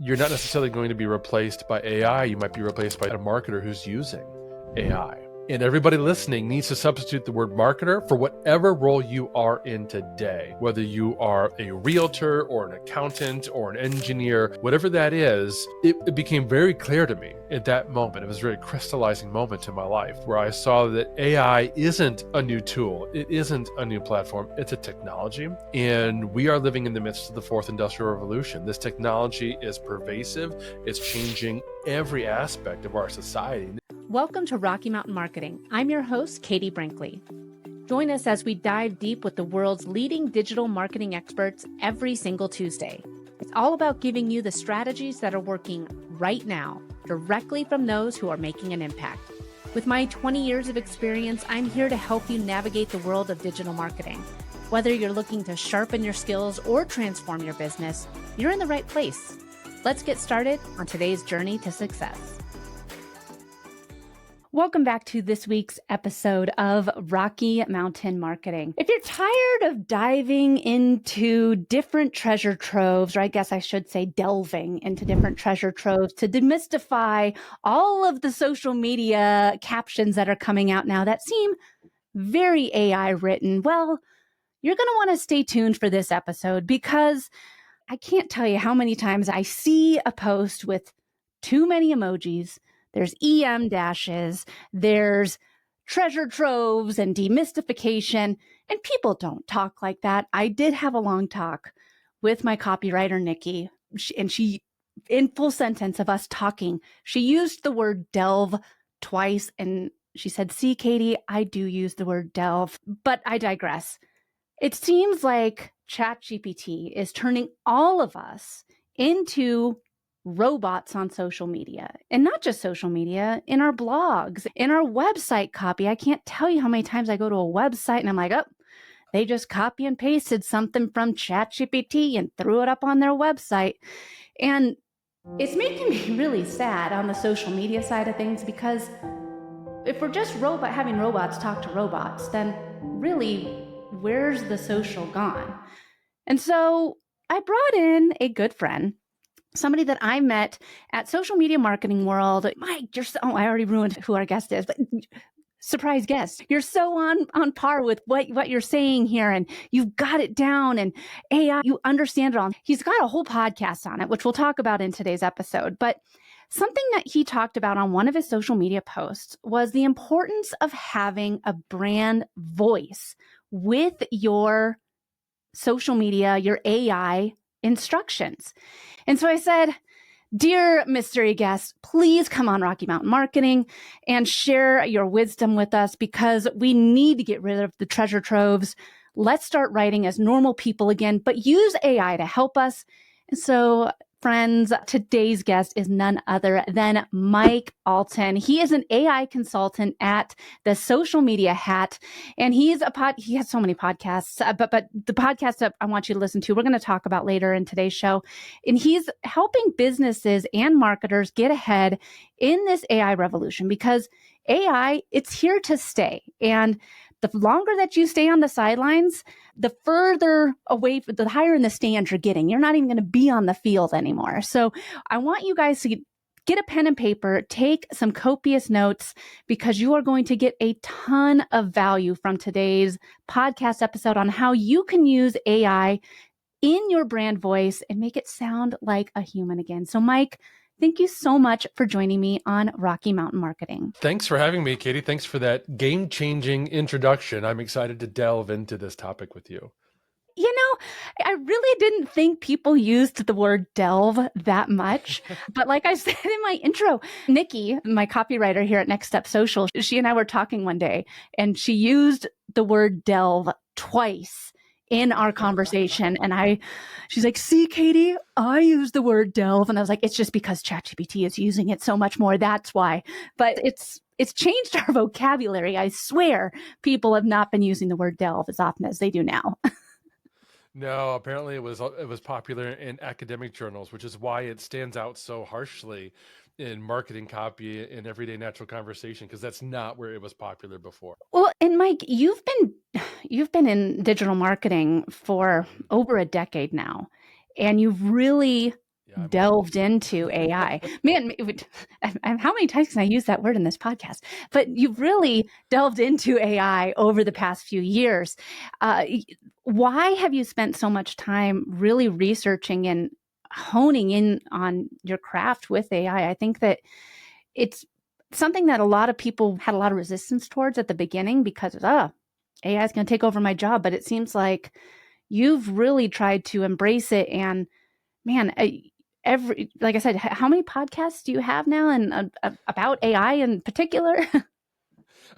you're not necessarily going to be replaced by AI. You might be replaced by a marketer who's using AI. And everybody listening needs to substitute the word marketer for whatever role you are in today. Whether you are a realtor or an accountant or an engineer, whatever that is, it became very clear to me at that moment. It was a very crystallizing moment in my life where I saw that AI isn't a new tool. It isn't a new platform. It's a technology. And we are living in the midst of the fourth industrial revolution. This technology is pervasive. It's changing every aspect of our society. Welcome to Rocky Mountain Marketing. I'm your host, Katie Brinkley. Join us as we dive deep with the world's leading digital marketing experts every single Tuesday. It's all about giving you the strategies that are working right now, directly from those who are making an impact. With my 20 years of experience, I'm here to help you navigate the world of digital marketing. Whether you're looking to sharpen your skills or transform your business, you're in the right place. Let's get started on today's journey to success. Welcome back to this week's episode of Rocky Mountain Marketing. If you're tired of diving into different treasure troves, or I guess I should say delving into different treasure troves to demystify all of the social media captions that are coming out now that seem very AI written, well, you're going to want to stay tuned for this episode because I can't tell you how many times I see a post with too many emojis. There's EM dashes, there's treasure troves and demystification, and people don't talk like that. I did have a long talk with my copywriter, Nikki, and she, in full sentence of us talking, she used the word delve twice, and she said, "See, Katie, I do use the word delve," but I digress. It seems like ChatGPT is turning all of us into robots on social media, and not just social media, in our blogs, in our website copy. I can't tell you how many times I go to a website and I'm like, oh, they just copy and pasted something from ChatGPT and threw it up on their website. And it's making me really sad on the social media side of things, because if we're just having robots talk to robots, then really, where's the social gone? And so I brought in a good friend, somebody that I met at Social Media Marketing World. Mike, I already ruined who our guest is, but surprise guest. You're so on par with what you're saying here, and you've got it down, and AI, you understand it all. He's got a whole podcast on it, which we'll talk about in today's episode. But something that he talked about on one of his social media posts was the importance of having a brand voice with your social media, your AI instructions. And so I said, dear mystery guest, please come on Rocky Mountain Marketing and share your wisdom with us, because we need to get rid of the treasure troves. Let's start writing as normal people again, but use AI to help us. And so, friends, today's guest is none other than Mike Allton. He is an AI consultant at the Social Media Hat, and he has so many podcasts, but the podcast that I want you to listen to, we're going to talk about later in today's show. And he's helping businesses and marketers get ahead in this AI revolution, because AI, it's here to stay. And the longer that you stay on the sidelines, the further away, the higher in the stands you're getting. You're not even going to be on the field anymore. So I want you guys to get a pen and paper, take some copious notes, because you are going to get a ton of value from today's podcast episode on how you can use AI in your brand voice and make it sound like a human again. So Mike, thank you so much for joining me on Rocky Mountain Marketing. Thanks for having me, Katie. Thanks for that game-changing introduction. I'm excited to delve into this topic with you. You know, I really didn't think people used the word delve that much. But like I said in my intro, Nikki, my copywriter here at Next Step Social, she and I were talking one day, and she used the word delve twice in our conversation. And she's like, "See, Katie, I use the word delve." And I was like, "It's just because ChatGPT is using it so much more. That's why." But it's changed our vocabulary. I swear people have not been using the word delve as often as they do now. No, apparently it was popular in academic journals, which is why it stands out so harshly in marketing copy and everyday natural conversation, because that's not where it was popular before. Well, and Mike, you've been in digital marketing for over a decade now, and you've really Yeah, I'm all delved into AI. Man, how many times can I use that word in this podcast? But you've really delved into AI over the past few years. Why have you spent so much time really researching and honing in on your craft with AI? I think that it's something that a lot of people had a lot of resistance towards at the beginning because, AI is going to take over my job. But it seems like you've really tried to embrace it. And man, like I said, how many podcasts do you have now and about AI in particular?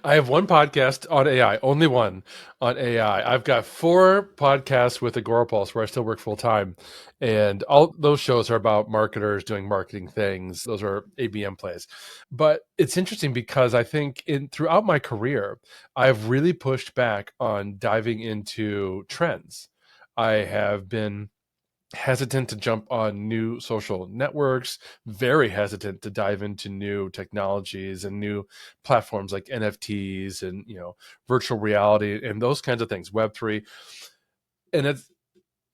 I have one podcast on AI, only one on AI. I've got 4 podcasts with Agorapulse where I still work full time. And all those shows are about marketers doing marketing things. Those are ABM plays. But it's interesting because I think throughout my career, I've really pushed back on diving into trends. I have been hesitant to jump on new social networks, very hesitant to dive into new technologies and new platforms like NFTs and virtual reality and those kinds of things, Web3. And it's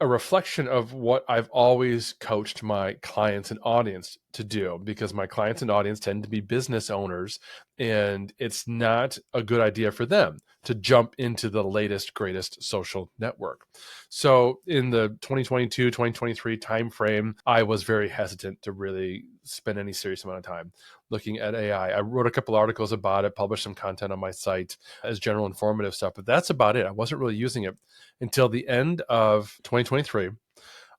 a reflection of what I've always coached my clients and audience to do, because my clients and audience tend to be business owners, and it's not a good idea for them to jump into the latest, greatest social network. So in the 2022, 2023 timeframe, I was very hesitant to really spend any serious amount of time looking at AI. I wrote a couple articles about it, published some content on my site as general informative stuff, but that's about it. I wasn't really using it until the end of 2023.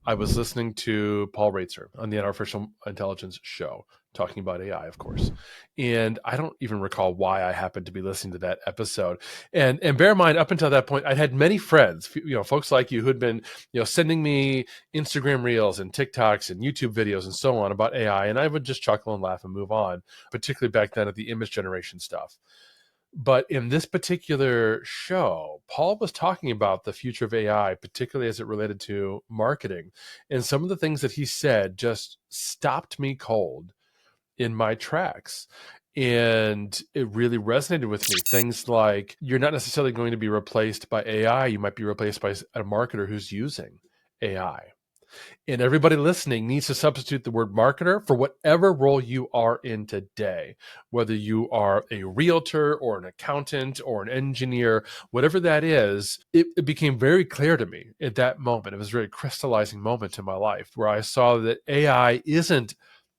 I was listening to Paul Raitzer on the Artificial Intelligence show, talking about AI, of course. And I don't even recall why I happened to be listening to that episode. And bear in mind, up until that point, I'd had many friends, folks like you who'd been, sending me Instagram reels and TikToks and YouTube videos and so on about AI. And I would just chuckle and laugh and move on, particularly back then at the image generation stuff. But in this particular show, Paul was talking about the future of AI, particularly as it related to marketing. And some of the things that he said just stopped me cold in my tracks. And it really resonated with me. Things like, you're not necessarily going to be replaced by AI. You might be replaced by a marketer who's using AI. And everybody listening needs to substitute the word marketer for whatever role you are in today, whether you are a realtor or an accountant or an engineer, whatever that is. It became very clear to me at that moment. It was a very crystallizing moment in my life where I saw that AI isn't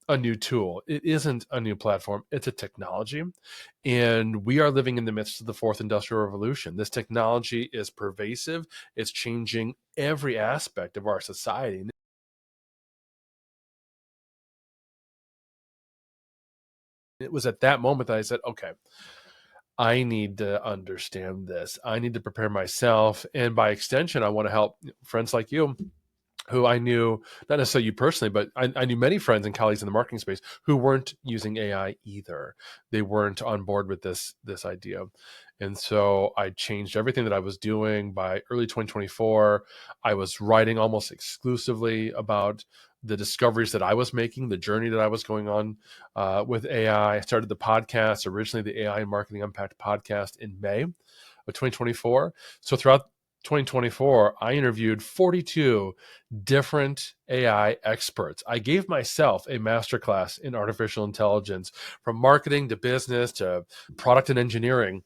a new tool. It isn't a new platform. It's a technology. And we are living in the midst of the fourth industrial revolution. This technology is pervasive. It's changing every aspect of our society. It was at that moment that I said, okay, I need to understand this. I need to prepare myself. And by extension, I want to help friends like you, who I knew, not necessarily you personally, but I knew many friends and colleagues in the marketing space who weren't using AI either. They weren't on board with this idea. And so I changed everything that I was doing. By early 2024, I was writing almost exclusively about the discoveries that I was making, the journey that I was going on with AI. I started the podcast, originally the AI and Marketing Unpacked podcast, in May of 2024. So throughout 2024, I interviewed 42 different AI experts. I gave myself a masterclass in artificial intelligence, from marketing to business to product and engineering.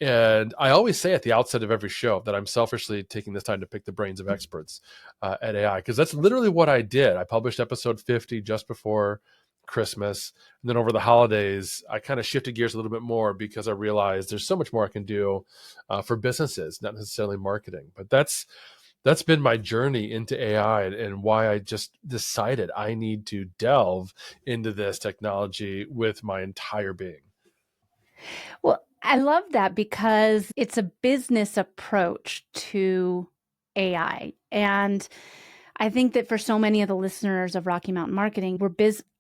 And I always say at the outset of every show that I'm selfishly taking this time to pick the brains of experts at AI, because that's literally what I did. I published episode 50 just before Christmas. And then over the holidays, I kind of shifted gears a little bit more because I realized there's so much more I can do for businesses, not necessarily marketing. But that's been my journey into AI, and why I just decided I need to delve into this technology with my entire being. Well, I love that because it's a business approach to AI. And I think that for so many of the listeners of Rocky Mountain Marketing,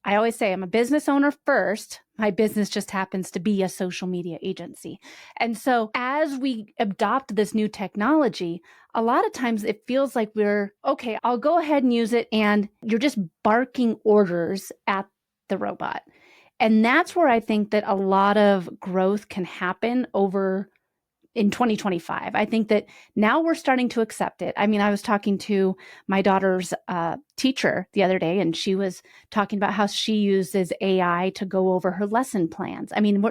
I always say I'm a business owner first. My business just happens to be a social media agency. And so as we adopt this new technology, a lot of times it feels like okay, I'll go ahead and use it, and you're just barking orders at the robot. And that's where I think that a lot of growth can happen over in 2025. I think that now we're starting to accept it. I mean, I was talking to my daughter's teacher the other day, and she was talking about how she uses AI to go over her lesson plans. I mean,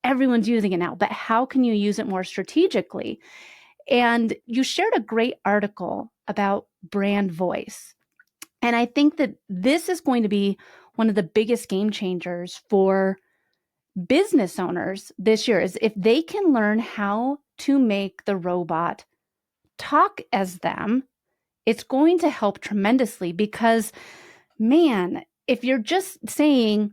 everyone's using it now, but how can you use it more strategically? And you shared a great article about brand voice. And I think that this is going to be one of the biggest game changers for business owners this year, is if they can learn how to make the robot talk as them, it's going to help tremendously. Because, man, if you're just saying,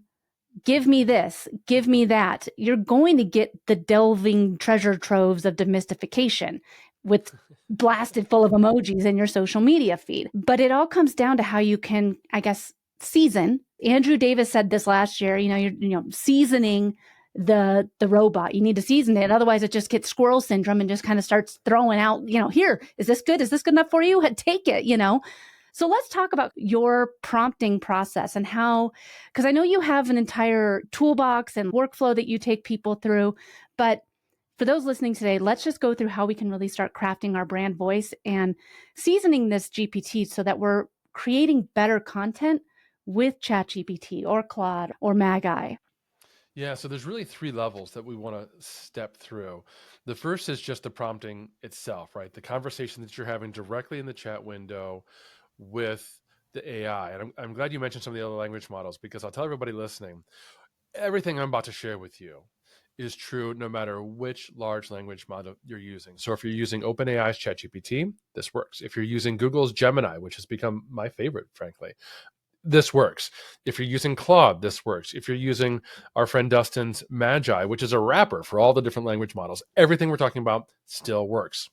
give me this, give me that, you're going to get the delving treasure troves of demystification with blasted full of emojis in your social media feed. But it all comes down to how you can, I guess, season. Andrew Davis said this last year, you're seasoning the robot. You need to season it. Otherwise it just gets squirrel syndrome and just kind of starts throwing out, here, is this good? Is this good enough for you? Take it, So let's talk about your prompting process and how, because I know you have an entire toolbox and workflow that you take people through, but for those listening today, let's just go through how we can really start crafting our brand voice and seasoning this GPT so that we're creating better content with ChatGPT or Claude or Magi. Yeah, so there's really 3 levels that we want to step through. The first is just the prompting itself, right? The conversation that you're having directly in the chat window with the AI. And I'm glad you mentioned some of the other language models, because I'll tell everybody listening, everything I'm about to share with you is true no matter which large language model you're using. So if you're using OpenAI's ChatGPT, this works. If you're using Google's Gemini, which has become my favorite, frankly, this works. If you're using Claude, this works. If you're using our friend Dustin's Magi, which is a wrapper for all the different language models, everything we're talking about still works.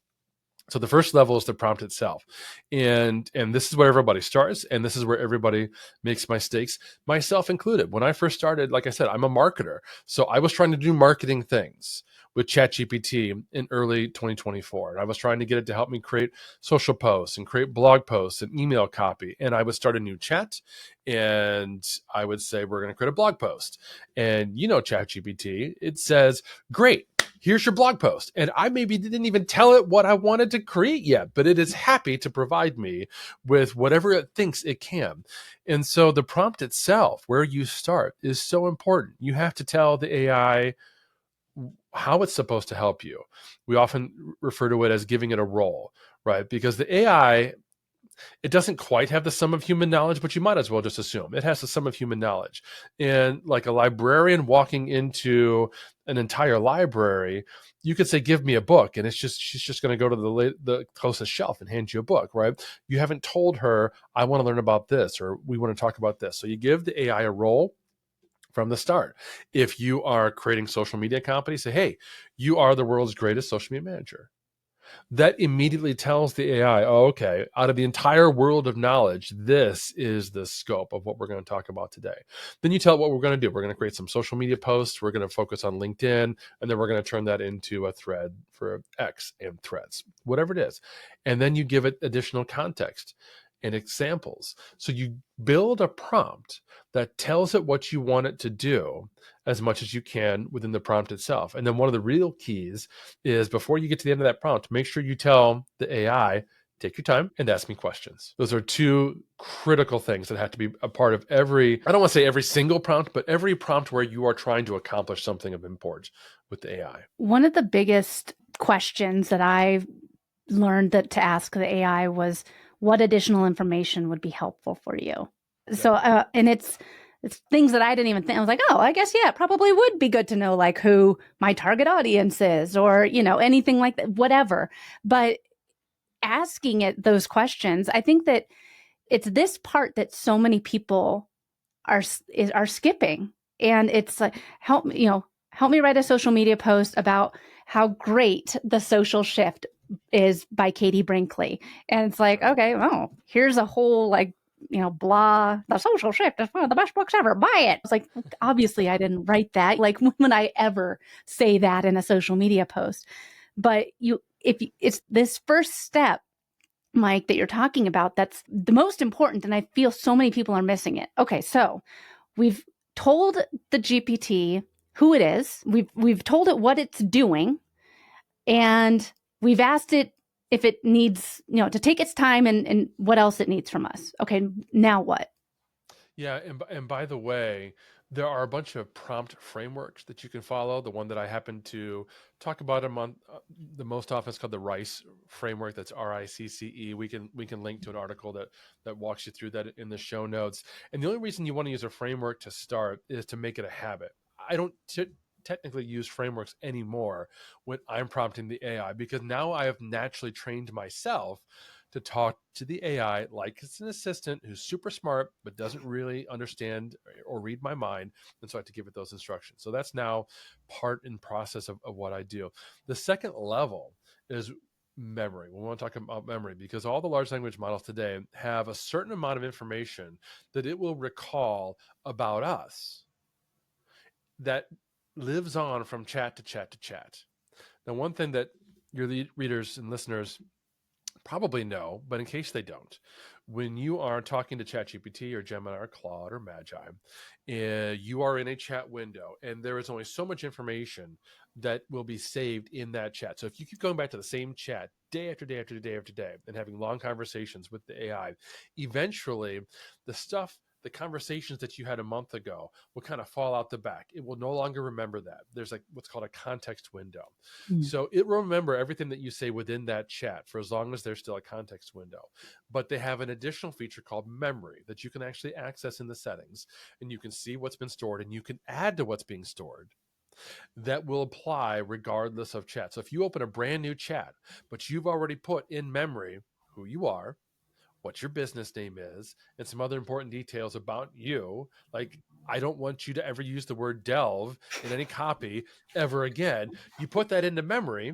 So the first level is the prompt itself. And this is where everybody starts, and this is where everybody makes mistakes, myself included. When I first started, like I said, I'm a marketer. So I was trying to do marketing things with ChatGPT in early 2024. And I was trying to get it to help me create social posts and create blog posts and email copy. And I would start a new chat and I would say, we're going to create a blog post. And ChatGPT, it says, great, here's your blog post. And I maybe didn't even tell it what I wanted to create yet, but it is happy to provide me with whatever it thinks it can. And so the prompt itself, where you start, is so important. You have to tell the AI how it's supposed to help you. We often refer to it as giving it a role, right? Because the AI, it doesn't quite have the sum of human knowledge, but you might as well just assume it has the sum of human knowledge. And like a librarian walking into an entire library, you could say, give me a book. And she's just going to go to the closest shelf and hand you a book, right? You haven't told her, I want to learn about this, or we want to talk about this. So you give the AI a role from the start. If you are creating social media copy, say, hey, you are the world's greatest social media manager. That immediately tells the AI, oh, okay, out of the entire world of knowledge, this is the scope of what we're going to talk about today. Then you tell it what we're going to do. We're going to create some social media posts. We're going to focus on LinkedIn, and then we're going to turn that into a thread for X and Threads, whatever it is. And then you give it additional context and examples. So you build a prompt that tells it what you want it to do as much as you can within the prompt itself. And then one of the real keys is, before you get to the end of that prompt, make sure you tell the AI, take your time and ask me questions. Those are 2 critical things that have to be a part of every, I don't want to say every single prompt, but every prompt where you are trying to accomplish something of import with the AI. One of the biggest questions that I learned to ask the AI was, what additional information would be helpful for you? Yeah. So, and it's things that I didn't even think. I was like, oh, I guess, yeah, it probably would be good to know, like, who my target audience is, or, anything like that, whatever. But asking it those questions, I think that it's this part that so many people are skipping. And it's like, help me write a social media post about how great the social shift is by Katie Brinkley. And it's like, okay, well, here's a whole blah, the social shift is one of the best books ever, buy it. It's like, obviously I didn't write that. Like, when would I ever say that in a social media post? But it's this first step, Mike, that you're talking about, that's the most important. And I feel so many people are missing it. Okay, so we've told the GPT who it is. We've told it what it's doing. And we've asked it if it needs, to take its time and what else it needs from us. Okay, now what? Yeah, and by the way, there are a bunch of prompt frameworks that you can follow. The one that I happen to talk about the most often is called the RICE framework. That's RICCE. We can link to an article that walks you through that in the show notes. And the only reason you want to use a framework to start is to make it a habit. I don't technically use frameworks anymore when I'm prompting the AI, because now I have naturally trained myself to talk to the AI like it's an assistant who's super smart but doesn't really understand or read my mind. And so I have to give it those instructions. So that's now part and process of what I do. The second level is memory. We want to talk about memory because all the large language models today have a certain amount of information that it will recall about us that lives on from chat to chat to chat. Now, one thing that your readers and listeners probably know, but in case they don't, when you are talking to ChatGPT or Gemini or Claude or Magi, you are in a chat window and there is only so much information that will be saved in that chat. So if you keep going back to the same chat day after day after day after day and having long conversations with the AI, eventually the conversations that you had a month ago will kind of fall out the back. It will no longer remember that. There's like what's called a context window. So it will remember everything that you say within that chat for as long as there's still a context window. But they have an additional feature called memory that you can actually access in the settings, and you can see what's been stored and you can add to what's being stored that will apply regardless of chat. So if you open a brand new chat, but you've already put in memory who you are, what your business name is, and some other important details about you. Like, I don't want you to ever use the word delve in any copy ever again. You put that into memory,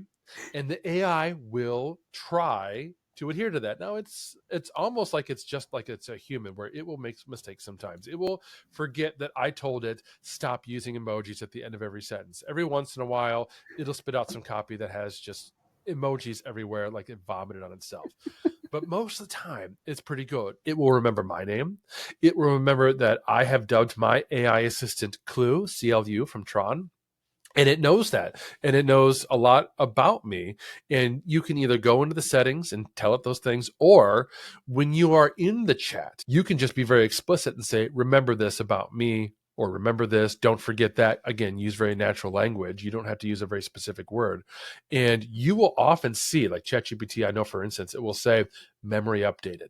and the AI will try to adhere to that. Now, it's almost like it's just like it's a human, where it will make mistakes sometimes. It will forget that I told it stop using emojis at the end of every sentence. Every once in a while, it'll spit out some copy that has just emojis everywhere, like it vomited on itself. But most of the time, it's pretty good. It will remember my name. It will remember that I have dubbed my AI assistant Clue, CLU from Tron. And it knows that. And it knows a lot about me. And you can either go into the settings and tell it those things, or when you are in the chat, you can just be very explicit and say, remember this about me, or remember this, don't forget that. Again, use very natural language. You don't have to use a very specific word. And you will often see, like ChatGPT, I know, for instance, it will say memory updated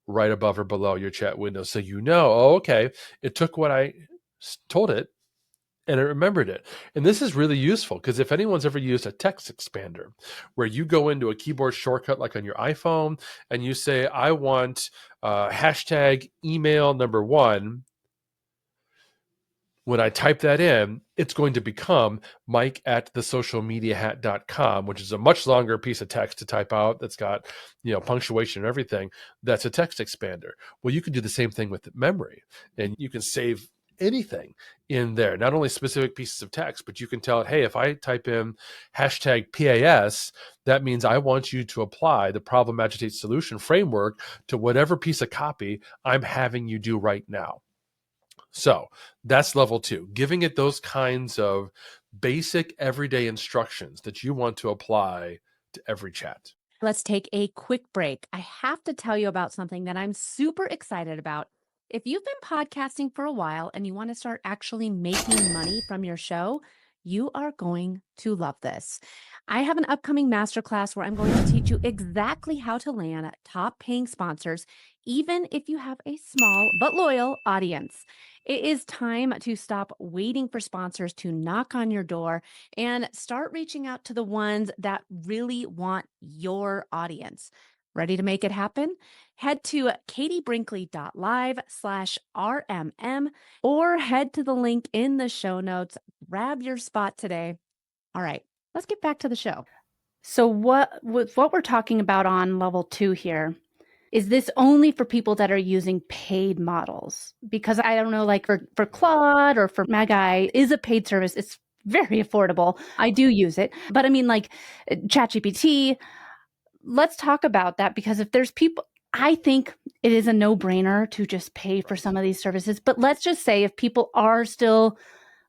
right above or below your chat window. So oh, okay, it took what I told it and it remembered it. And this is really useful because if anyone's ever used a text expander, where you go into a keyboard shortcut like on your iPhone and you say, I want hashtag email number 1, when I type that in, it's going to become Mike at thesocialmediahat.com, which is a much longer piece of text to type out that's got, punctuation and everything. That's a text expander. Well, you can do the same thing with memory, and you can save anything in there, not only specific pieces of text, but you can tell it, hey, if I type in hashtag PAS, that means I want you to apply the problem agitate solution framework to whatever piece of copy I'm having you do right now. So that's level 2, giving it those kinds of basic everyday instructions that you want to apply to every chat. Let's take a quick break. I have to tell you about something that I'm super excited about. If you've been podcasting for a while and you want to start actually making money from your show, you are going to love this. I have an upcoming masterclass where I'm going to teach you exactly how to land top paying sponsors, even if you have a small but loyal audience. It is time to stop waiting for sponsors to knock on your door and start reaching out to the ones that really want your audience. Ready to make it happen? Head to katiebrinkley.live/RMM or head to the link in the show notes. Grab your spot today. All right, let's get back to the show. So what we're talking about on level 2 here, is this only for people that are using paid models? Because I don't know, like for Claude or for Magi is a paid service. It's very affordable. I do use it. But I mean, like ChatGPT, let's talk about that, because if there's people, I think it is a no-brainer to just pay for some of these services. But let's just say if people are still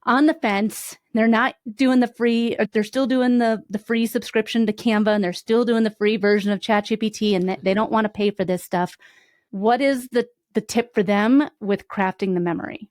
on the fence. They're not doing the free, or they're still doing the free subscription to Canva, and they're still doing the free version of ChatGPT, and they don't want to pay for this stuff. What is the tip for them with crafting the memory?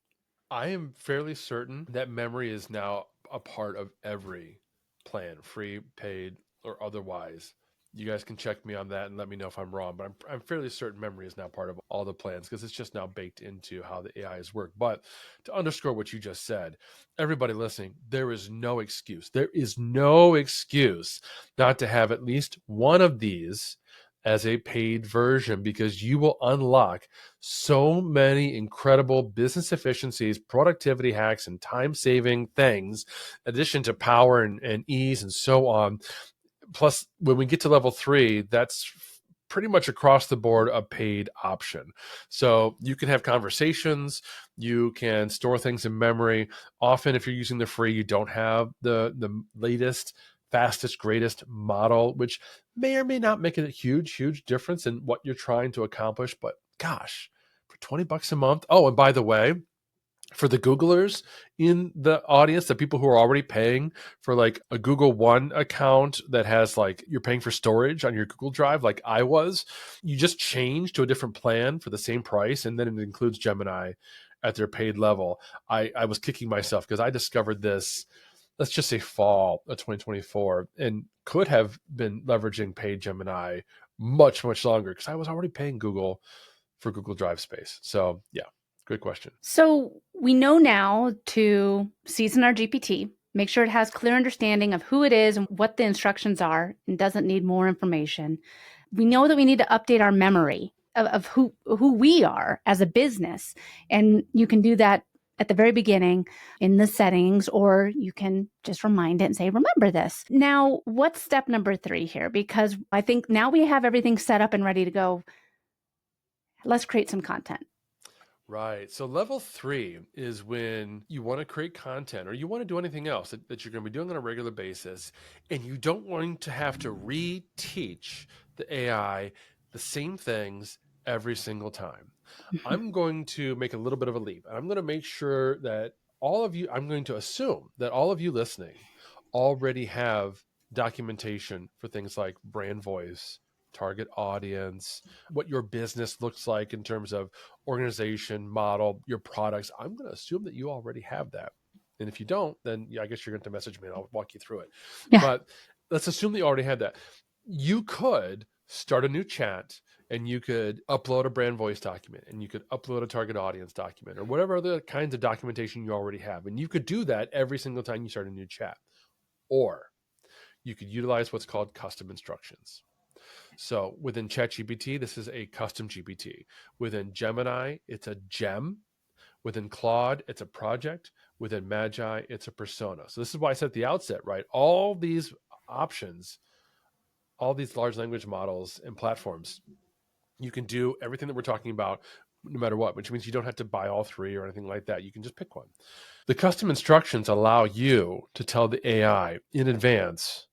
I am fairly certain that memory is now a part of every plan, free, paid, or otherwise. You guys can check me on that and let me know if I'm wrong, but I'm fairly certain memory is now part of all the plans because it's just now baked into how the AIs work. But to underscore what you just said, everybody listening, there is no excuse. There is no excuse not to have at least one of these as a paid version, because you will unlock so many incredible business efficiencies, productivity hacks, and time-saving things, in addition to power and ease and so on. Plus, when we get to level 3, that's pretty much across the board a paid option. So you can have conversations, you can store things in memory. Often, if you're using the free, you don't have the latest, fastest, greatest model, which may or may not make a huge difference in what you're trying to accomplish. But gosh, for $20 a month. Oh, and by the way, for the Googlers in the audience, the people who are already paying for like a Google One account that has like, you're paying for storage on your Google Drive, like I was, you just change to a different plan for the same price. And then it includes Gemini at their paid level. I was kicking myself because I discovered this, let's just say fall of 2024, and could have been leveraging paid Gemini much longer because I was already paying Google for Google Drive space. So yeah. Good question. So we know now to season our GPT, make sure it has clear understanding of who it is and what the instructions are and doesn't need more information. We know that we need to update our memory of who we are as a business. And you can do that at the very beginning in the settings, or you can just remind it and say, remember this. Now, what's step number 3 here? Because I think now we have everything set up and ready to go. Let's create some content. Right. So level 3 is when you want to create content or you want to do anything else that you're going to be doing on a regular basis, and you don't want to have to reteach the AI the same things every single time. I'm going to make a little bit of a leap, and I'm going to make sure that I'm going to assume that all of you listening already have documentation for things like brand voice, target audience, what your business looks like in terms of organization, model, your products. I'm going to assume that you already have that. And if you don't, then I guess you're going to message me and I'll walk you through it. Yeah. But let's assume that you already have that. You could start a new chat and you could upload a brand voice document and you could upload a target audience document or whatever other kinds of documentation you already have. And you could do that every single time you start a new chat. Or you could utilize what's called custom instructions. So within ChatGPT, this is a custom GPT. Within Gemini, it's a gem. Within Claude, it's a project. Within Magi, it's a persona. So this is why I said at the outset, right? All these options, all these large language models and platforms, you can do everything that we're talking about no matter what, which means you don't have to buy all 3 or anything like that. You can just pick one. The custom instructions allow you to tell the AI in advance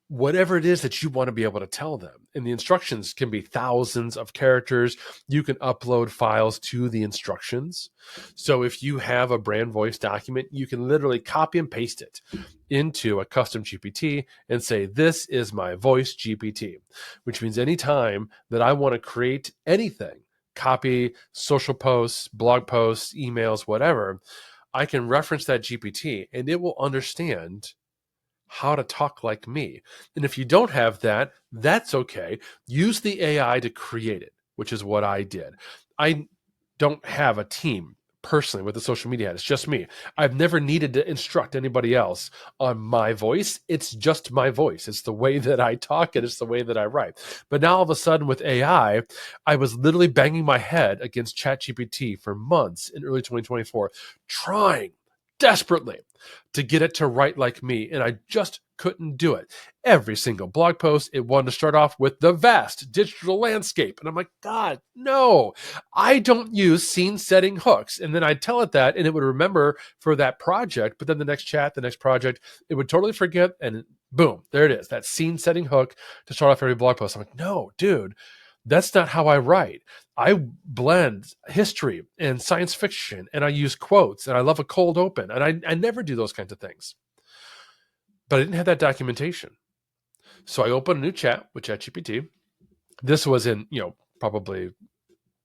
whatever it is that you want to be able to tell them. And the instructions can be thousands of characters. You can upload files to the instructions. So if you have a brand voice document, you can literally copy and paste it into a custom GPT and say, this is my voice GPT, which means anytime that I want to create anything, copy, social posts, blog posts, emails, whatever, I can reference that GPT and it will understand how to talk like me. And if you don't have that, that's okay. Use the AI to create it, which is what I did. I don't have a team personally with the social media. It's just me. I've never needed to instruct anybody else on my voice. It's just my voice. It's the way that I talk and it's the way that I write. But now all of a sudden with AI, I was literally banging my head against ChatGPT for months in early 2024, trying desperately to get it to write like me, and I just couldn't do it. Every single blog post, it wanted to start off with the vast digital landscape, and I'm like, God, no, I don't use scene setting hooks. And then I'd tell it that, and it would remember for that project, but then the next chat, the next project, it would totally forget, and boom, there it is, that scene setting hook to start off every blog post. I'm like, no, dude, That's not how I write. I blend history and science fiction, and I use quotes, and I love a cold open, and I never do those kinds of things. But I didn't have that documentation. So I opened a new chat with ChatGPT. This was in, probably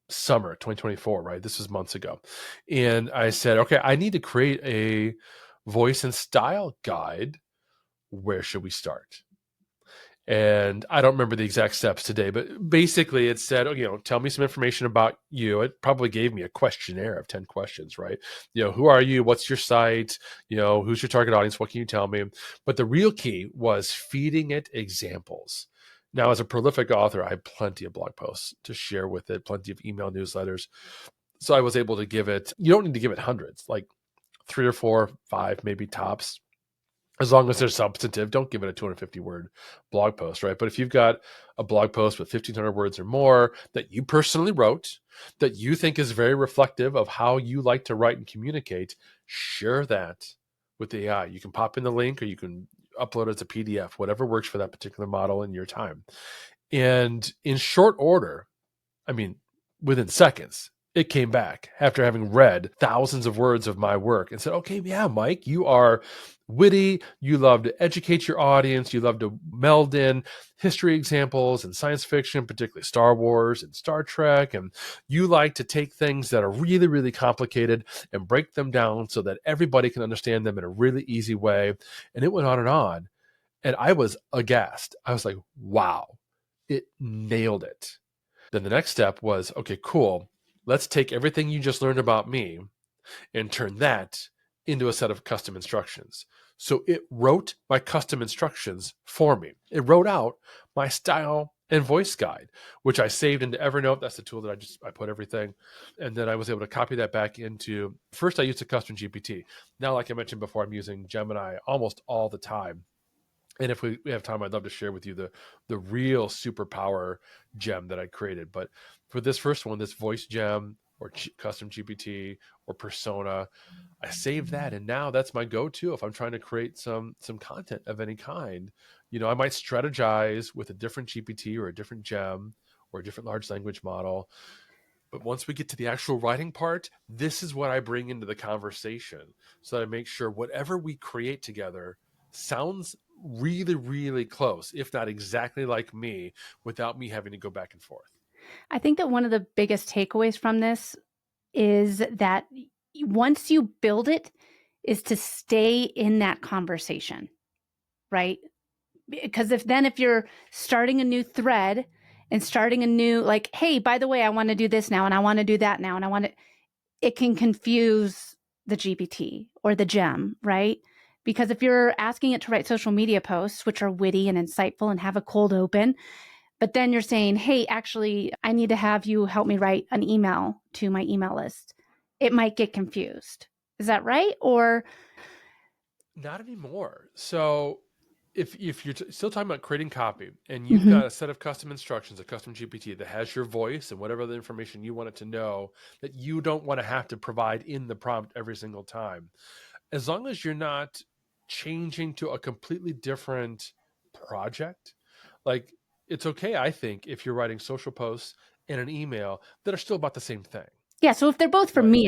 summer 2024, right? This was months ago. And I said, okay, I need to create a voice and style guide. Where should we start? And I don't remember the exact steps today, but basically it said, tell me some information about you. It probably gave me a questionnaire of 10 questions, right? Who are you? What's your site? Who's your target audience? What can you tell me? But the real key was feeding it examples. Now, as a prolific author, I had plenty of blog posts to share with it, plenty of email newsletters. So I was able to give it, you don't need to give it hundreds, like 3 or 4, 5, maybe tops. As long as they're substantive, don't give it a 250-word blog post, right? But if you've got a blog post with 1,500 words or more that you personally wrote, that you think is very reflective of how you like to write and communicate, share that with the AI. You can pop in the link or you can upload it as a PDF, whatever works for that particular model in your time. And in short order, within seconds, it came back after having read thousands of words of my work and said, okay, yeah, Mike, you are witty. You love to educate your audience. You love to meld in history examples and science fiction, particularly Star Wars and Star Trek. And you like to take things that are really, really complicated and break them down so that everybody can understand them in a really easy way. And it went on and on. And I was aghast. I was like, wow, it nailed it. Then the next step was, okay, cool. Let's take everything you just learned about me and turn that into a set of custom instructions. So it wrote my custom instructions for me. It wrote out my style and voice guide, which I saved into Evernote. That's the tool that I put everything. And then I was able to copy that back into, first I used a custom GPT. Now, like I mentioned before, I'm using Gemini almost all the time. And if we have time, I'd love to share with you the real superpower gem that I created. But for this first one, this voice gem or custom GPT or persona, I saved that, and now that's my go-to if I'm trying to create some content of any kind. I might strategize with a different GPT or a different gem or a different large language model. But once we get to the actual writing part, this is what I bring into the conversation so that I make sure whatever we create together sounds really, really close, if not exactly like me, without me having to go back and forth. I think that one of the biggest takeaways from this is that once you build it, is to stay in that conversation, right? Because if you're starting a new thread and starting a new, like, hey, by the way, I want to do this now and I want to do that now and it can confuse the GPT or the gem, right? Because if you're asking it to write social media posts, which are witty and insightful and have a cold open, but then you're saying, hey, actually, I need to have you help me write an email to my email list, it might get confused. Is that right? Or not anymore. So if you're still talking about creating copy and you've got a set of custom instructions, a custom GPT that has your voice and whatever other information you want it to know that you don't want to have to provide in the prompt every single time, as long as you're not changing to a completely different project, like it's okay, I think, if you're writing social posts and an email that are still about the same thing. Yeah, so if they're both for me,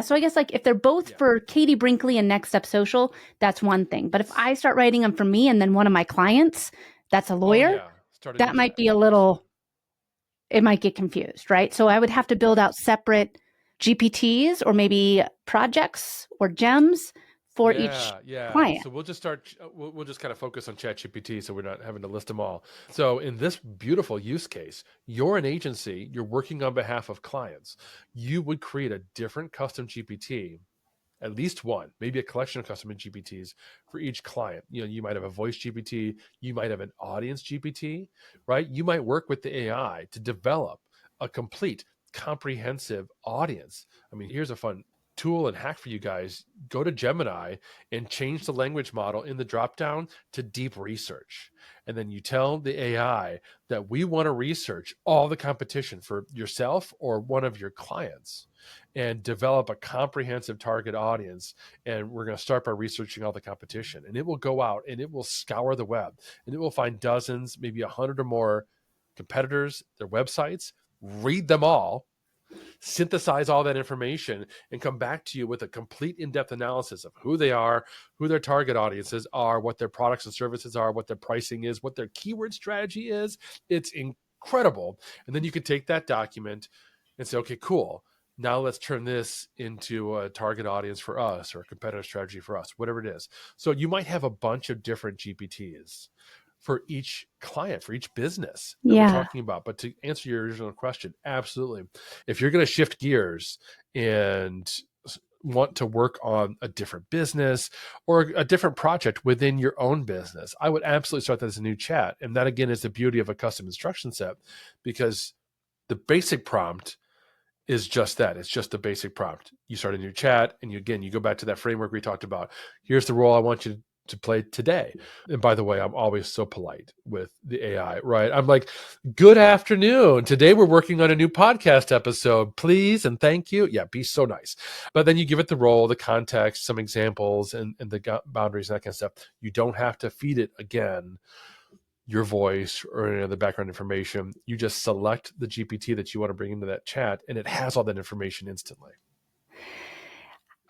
so I guess like if they're both for Katie Brinkley and Next Step Social, that's one thing. But if I start writing them for me and then one of my clients, that's a lawyer, that might be it might get confused, right? So I would have to build out separate GPTs or maybe projects or gems for each client. So we'll just we'll just kind of focus on ChatGPT so we're not having to list them all. So in this beautiful use case, you're an agency, you're working on behalf of clients. You would create a different custom GPT, at least one, maybe a collection of custom GPTs for each client. You might have a voice GPT, you might have an audience GPT, right? You might work with the AI to develop a complete, comprehensive audience. Here's a fun tool and hack for you guys. Go to Gemini and change the language model in the dropdown to deep research. And then you tell the AI that we want to research all the competition for yourself or one of your clients and develop a comprehensive target audience. And we're going to start by researching all the competition. And it will go out and it will scour the web and it will find dozens, maybe 100 or more competitors, their websites, read them all, synthesize all that information, and come back to you with a complete in-depth analysis of who they are, who their target audiences are, what their products and services are, what their pricing is, what their keyword strategy is. It's incredible. And then you can take that document and say, okay, cool. Now let's turn this into a target audience for us or a competitive strategy for us, whatever it is. So you might have a bunch of different GPTs for each client, for each business that we're talking about. But to answer your original question, absolutely. If you're going to shift gears and want to work on a different business or a different project within your own business, I would absolutely start that as a new chat. And that, again, is the beauty of a custom instruction set, because the basic prompt is just that. It's just the basic prompt. You start a new chat, and you go back to that framework we talked about. Here's the role I want you to play today. And by the way, I'm always so polite with the AI, right? I'm like, good afternoon. Today we're working on a new podcast episode. Please and thank you. Yeah, be so nice. But then you give it the role, the context, some examples, and the boundaries and that kind of stuff. You don't have to feed it again your voice or any other background information. You just select the GPT that you want to bring into that chat, and it has all that information instantly.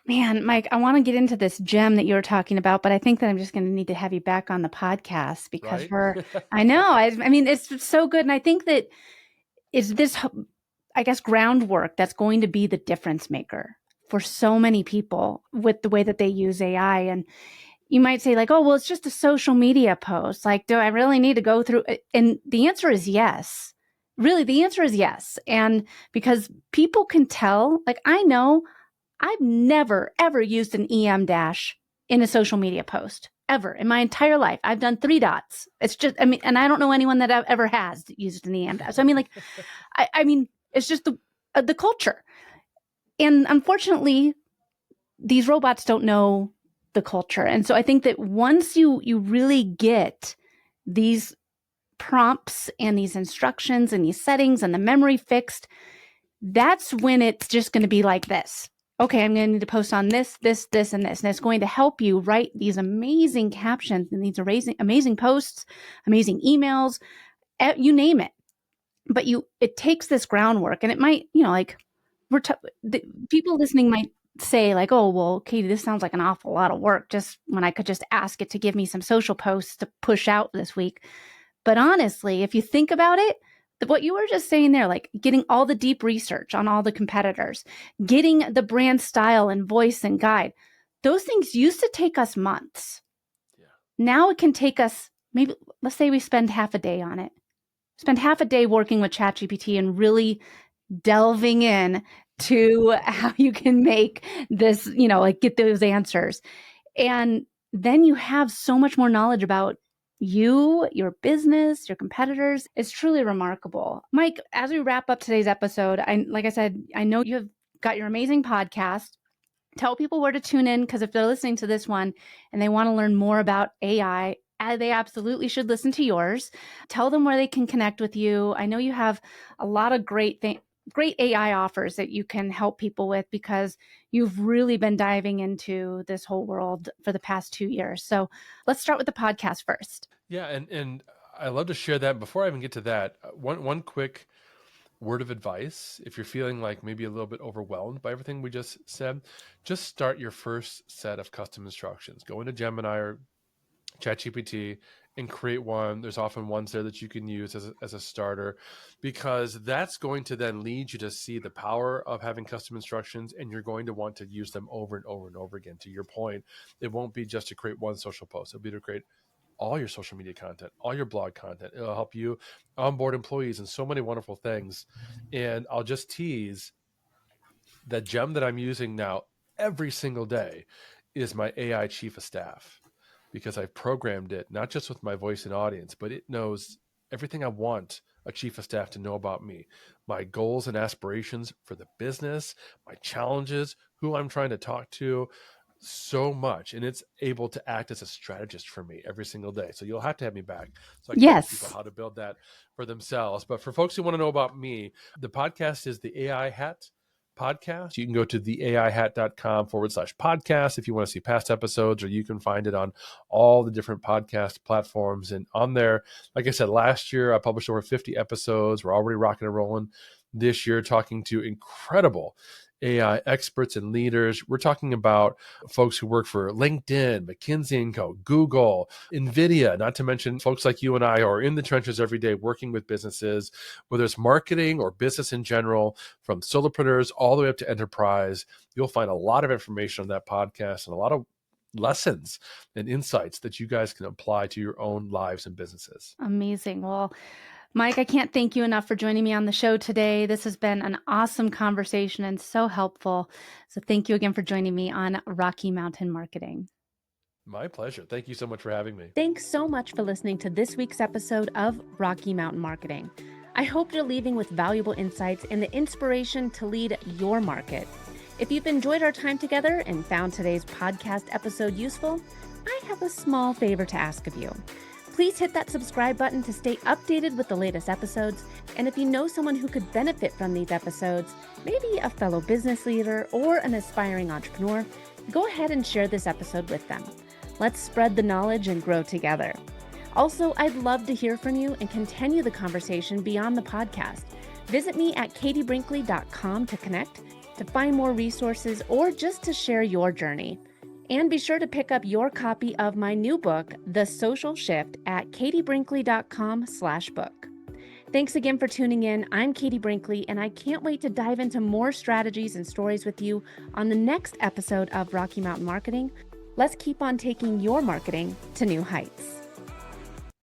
Man, Mike, I want to get into this gem that you were talking about, but I think that I'm just going to need to have you back on the podcast because right? I know, I mean, it's so good. And I think that is this, I guess, groundwork that's going to be the difference maker for so many people with the way that they use AI. And you might say like, oh, well, it's just a social media post. Like, do I really need to go through it? And the answer is yes. Really, the answer is yes. And because people can tell, like, I know I've never, ever used an EM dash in a social media post ever in my entire life. I've done 3 dots. It's just, I mean, and I don't know anyone that ever has used an EM dash. So, I mean, like, I mean, it's just the culture. And unfortunately, these robots don't know the culture. And so I think that once you really get these prompts and these instructions and these settings and the memory fixed, that's when it's just going to be like this. Okay, I'm going to need to post on this, this, this, and this. And it's going to help you write these amazing captions and these amazing posts, amazing emails, you name it. But it takes this groundwork, and it might, like people listening might say like, oh, well, Katie, this sounds like an awful lot of work just when I could just ask it to give me some social posts to push out this week. But honestly, if you think about it, what you were just saying there, like getting all the deep research on all the competitors, getting the brand style and voice and guide, those things used to take us months. Yeah. Now it can take us maybe, let's say we spend half a day on it. Spend half a day working with ChatGPT and really delving in to how you can make this, like get those answers. And then you have so much more knowledge about you, your business, your competitors. It's truly remarkable. Mike, as we wrap up today's episode, like I said, I know you have got your amazing podcast. Tell people where to tune in, because if they're listening to this one and they want to learn more about AI, they absolutely should listen to yours. Tell them where they can connect with you. I know you have a lot of great AI offers that you can help people with, because you've really been diving into this whole world for the past 2 years. So let's start with the podcast first. Yeah, and I love to share that. Before I even get to that, one quick word of advice: if you're feeling like maybe a little bit overwhelmed by everything we just said, just start your first set of custom instructions. Go into Gemini or ChatGPT and create one. There's often ones there that you can use as a starter, because that's going to then lead you to see the power of having custom instructions, and you're going to want to use them over and over and over again. To your point, it won't be just to create one social post. It'll be to create all your social media content, all your blog content. It'll help you onboard employees and so many wonderful things. And I'll just tease that gem that I'm using now every single day is my AI chief of staff, because I've programmed it not just with my voice and audience, but it knows everything I want a chief of staff to know about me, my goals and aspirations for the business, my challenges, who I'm trying to talk to, so much. And it's able to act as a strategist for me every single day. So you'll have to have me back so I can teach people how to build that for themselves. But for folks who want to know about me, the podcast is the AI Hat podcast. You can go to theaihat.com/podcast if you want to see past episodes, or you can find it on all the different podcast platforms. And on there, like I said, last year I published over 50 episodes. We're already rocking and rolling this year, talking to incredible AI experts and leaders. We're talking about folks who work for LinkedIn, McKinsey & Co., Google, NVIDIA, not to mention folks like you and I who are in the trenches every day working with businesses, whether it's marketing or business in general, from solopreneurs all the way up to enterprise. You'll find a lot of information on that podcast and a lot of lessons and insights that you guys can apply to your own lives and businesses. Amazing. Well, Mike, I can't thank you enough for joining me on the show today. This has been an awesome conversation and so helpful. So thank you again for joining me on Rocky Mountain Marketing. My pleasure. Thank you so much for having me. Thanks so much for listening to this week's episode of Rocky Mountain Marketing. I hope you're leaving with valuable insights and the inspiration to lead your market. If you've enjoyed our time together and found today's podcast episode useful, I have a small favor to ask of you. Please hit that subscribe button to stay updated with the latest episodes. And if you know someone who could benefit from these episodes, maybe a fellow business leader or an aspiring entrepreneur, go ahead and share this episode with them. Let's spread the knowledge and grow together. Also, I'd love to hear from you and continue the conversation beyond the podcast. Visit me at katiebrinkley.com to connect, to find more resources, or just to share your journey. And be sure to pick up your copy of my new book, The Social Shift, at katiebrinkley.com/book. Thanks again for tuning in. I'm Katie Brinkley, and I can't wait to dive into more strategies and stories with you on the next episode of Rocky Mountain Marketing. Let's keep on taking your marketing to new heights.